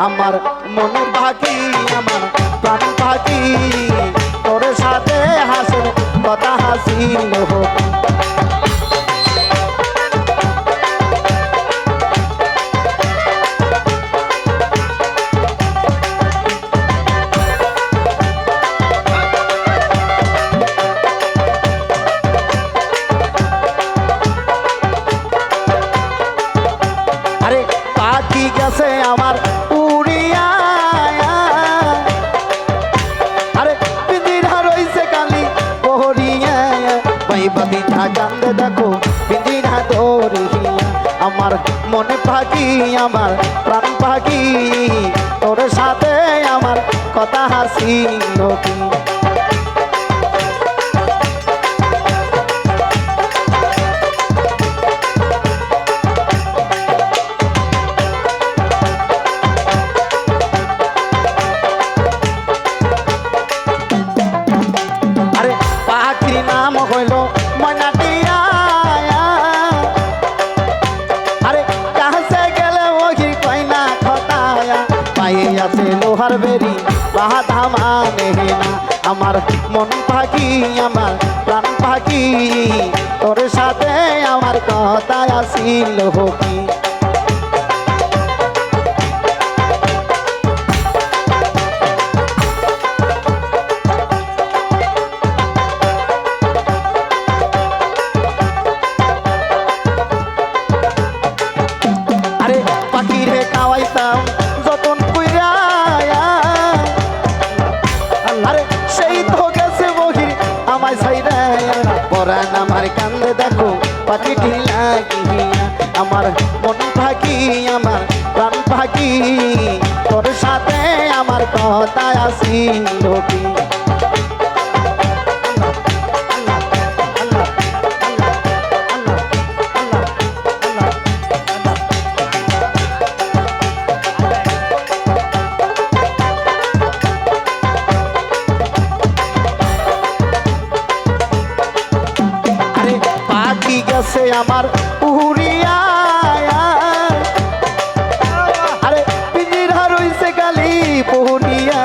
আমার মন পাখি আমার প্রাণ পাখি তোর সাথে হাসির কথা হাসিল হোক। আরে পাখি গেছে আমার উড়িয়া, আরে পিঞ্জিরা রইছে কালি পহরিয়া, পাইবা দিনা কান্দে দেখো পিঞ্জিরা ধরিয়া। আমার মনে পাখি আমার প্রাণ পাখি তোর সাথে আমার কথা হাসিল কি। পাখির নাম হইল ময়নাটিয়া, আরে কাছে গেলে ওহি কয়না খতায়া, পায়ে আছে লোহার বেরি বাধা মানে না। আমার মন পাখি আমার প্রাণ পাখি তোর সাথে আমার কথা আসিল কি। পাখিরে খাওয়াইতাম যতন কইরা, আরে সেই তো গেছে বহির আমায় ছাইরা, পরাণ আমার কান্দে দেখো পাখিটি লাগিয়া। আমার মন পাখি আমার প্রাণ পাখি তোর সাথে আমার কথা আসিল কি। পাখি গেছে আমার উড়িয়া, আরে পিঞ্জিরা রইছে কালি পহরিয়া,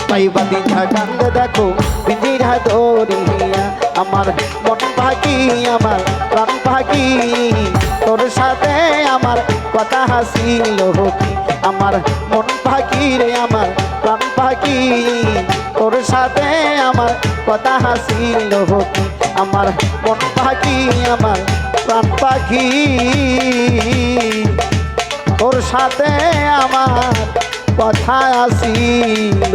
পাইবা দিনা কান্দে দেখো পিঞ্জিরা ধরিয়া। আমার মন পাখি আমার প্রাণ পাখি তোর সাথে আমার কথা হাসিল কি। আমার মন পাখি রে আমার প্রাণ পাখি তোর সাথে আমার কথা হাসিল কি। আমার মন পাখি আমার প্রাণ পাখি তোর সাথে আমার কথা আসিল।